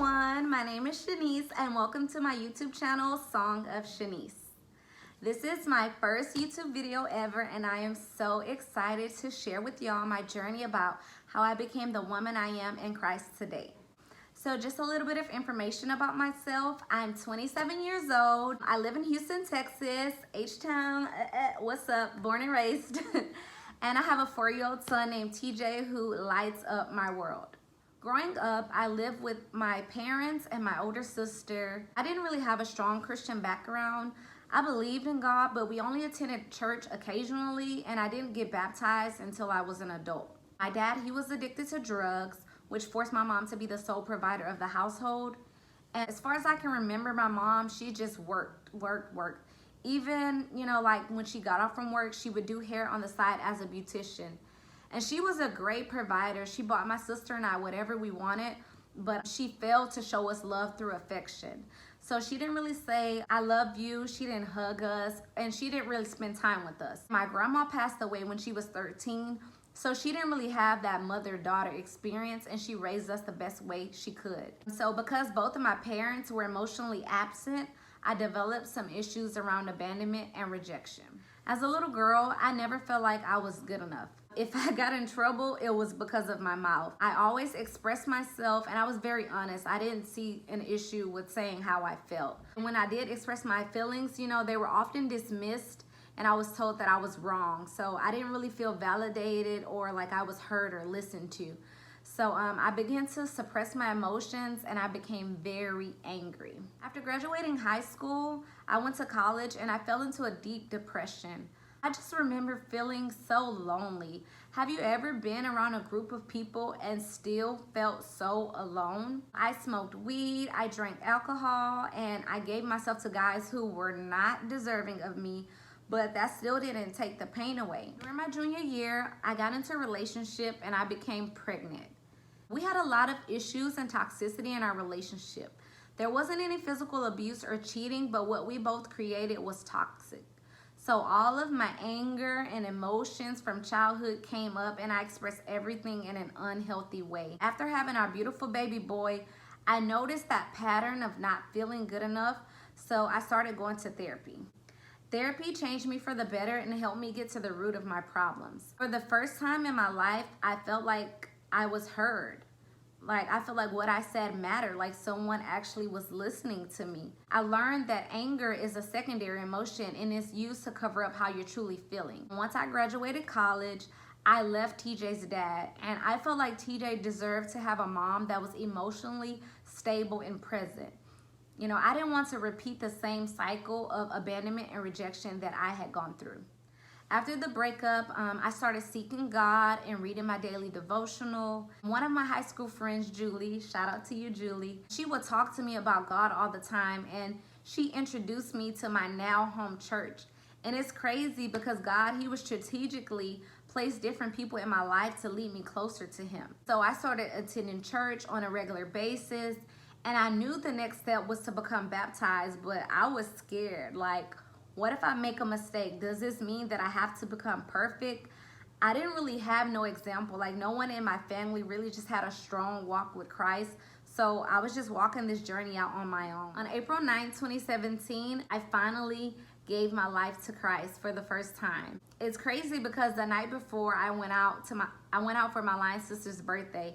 everyone, my name is Shanice and welcome to my YouTube channel, Song of Shanice. This is my first YouTube video ever and I am so excited to share with y'all my journey about how I became the woman I am in Christ today. So just a little bit of information about myself. I'm 27 years old. I live in Houston, Texas, H-Town, what's up, born and raised. And I have a 4-year-old son named TJ who lights up my world. Growing up, I lived with my parents and my older sister. I didn't really have a strong Christian background. I believed in God, but we only attended church occasionally, and I didn't get baptized until I was an adult. My dad, he was addicted to drugs, which forced my mom to be the sole provider of the household. And as far as I can remember, my mom, she just worked. Even, like when she got off from work, she would do hair on the side as a beautician. And she was a great provider. She bought my sister and I whatever we wanted, but she failed to show us love through affection. So she didn't really say, I love you. She didn't hug us, and she didn't really spend time with us. My grandma passed away when she was 13, so she didn't really have that mother-daughter experience, and she raised us the best way she could. So because both of my parents were emotionally absent, I developed some issues around abandonment and rejection. As a little girl, I never felt like I was good enough. If I got in trouble, it was because of my mouth. I always expressed myself and I was very honest. I didn't see an issue with saying how I felt. And when I did express my feelings, they were often dismissed and I was told that I was wrong. So I didn't really feel validated or like I was heard or listened to. So I began to suppress my emotions and I became very angry. After graduating high school, I went to college and I fell into a deep depression. I just remember feeling so lonely. Have you ever been around a group of people and still felt so alone? I smoked weed, I drank alcohol, and I gave myself to guys who were not deserving of me, but that still didn't take the pain away. During my junior year, I got into a relationship and I became pregnant. We had a lot of issues and toxicity in our relationship. There wasn't any physical abuse or cheating, but what we both created was toxic. So all of my anger and emotions from childhood came up and I expressed everything in an unhealthy way. After having our beautiful baby boy, I noticed that pattern of not feeling good enough, so I started going to therapy. Therapy changed me for the better and helped me get to the root of my problems. For the first time in my life, I felt like I was heard. Like I felt like what I said mattered, like someone actually was listening to me. I learned that anger is a secondary emotion and is used to cover up how you're truly feeling. Once I graduated college, I left TJ's dad and I felt like TJ deserved to have a mom that was emotionally stable and present. I didn't want to repeat the same cycle of abandonment and rejection that I had gone through. After the breakup, I started seeking God and reading my daily devotional. One of my high school friends, Julie, shout out to you, Julie, she would talk to me about God all the time, and she introduced me to my now home church. And it's crazy because God, he was strategically placed different people in my life to lead me closer to him. So I started attending church on a regular basis, and I knew the next step was to become baptized, but I was scared. Like, what if I make a mistake? Does this mean that I have to become perfect? I didn't really have no example. Like no one in my family really just had a strong walk with Christ. So I was just walking this journey out on my own. On April 9, 2017, I finally gave my life to Christ for the first time. It's crazy because the night before I went out for my line sister's birthday,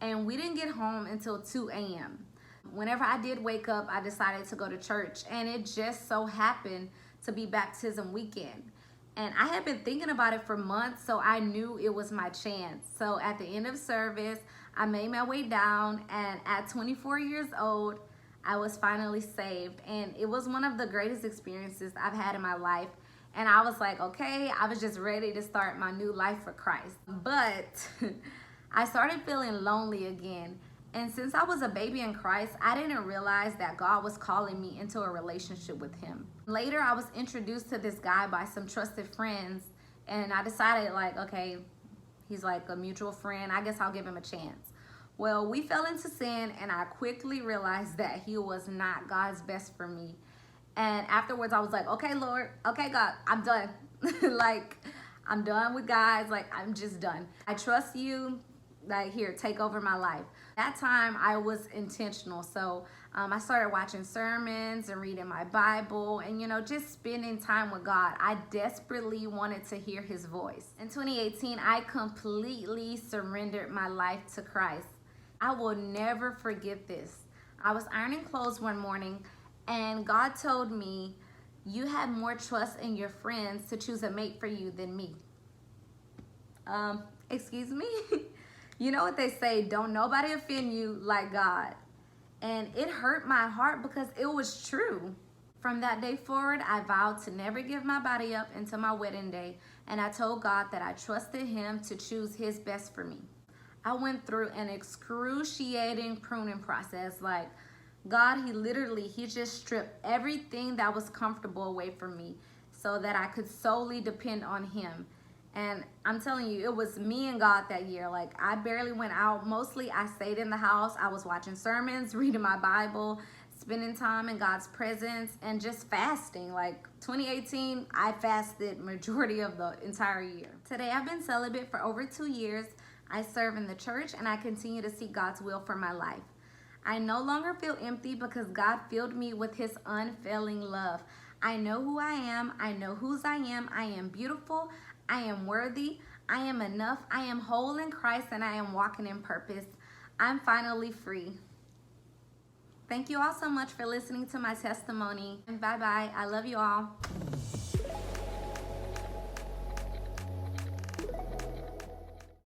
and we didn't get home until 2 a.m. Whenever I did wake up, I decided to go to church, and it just so happened to be baptism weekend. And I had been thinking about it for months, so I knew it was my chance. So at the end of service, I made my way down, and at 24 years old, I was finally saved. And it was one of the greatest experiences I've had in my life. And I was like, okay, I was just ready to start my new life for Christ. But I started feeling lonely again. And since I was a baby in Christ, I didn't realize that God was calling me into a relationship with him. Later, I was introduced to this guy by some trusted friends, and I decided like, okay, he's like a mutual friend. I guess I'll give him a chance. Well, we fell into sin, and I quickly realized that he was not God's best for me. And afterwards, I was like, okay, Lord, okay, God, I'm done. Like, I'm done with guys. Like, I'm just done. I trust you. like, here, take over my life. That time I was intentional. So I started watching sermons and reading my Bible and, you know, just spending time with God. I desperately wanted to hear his voice. In 2018, I completely surrendered my life to Christ. I will never forget this. I was ironing clothes one morning and God told me, you have more trust in your friends to choose a mate for you than me. Excuse me? You know what they say, don't nobody offend you like God. And it hurt my heart because it was true. From that day forward, I vowed to never give my body up until my wedding day. And I told God that I trusted him to choose his best for me. I went through an excruciating pruning process. Like, God, he just stripped everything that was comfortable away from me so that I could solely depend on him. And I'm telling you, it was me and God that year. Like, I barely went out. Mostly I stayed in the house. I was watching sermons, reading my Bible, spending time in God's presence, and just fasting. Like, 2018, I fasted majority of the entire year. Today, I've been celibate for over 2 years. I serve in the church, and I continue to seek God's will for my life. I no longer feel empty because God filled me with his unfailing love. I know who I am. I know whose I am. I am beautiful. I am worthy. I am enough. I am whole in Christ, and I am walking in purpose. I'm finally free. Thank you all so much for listening to my testimony. And bye-bye. I love you all.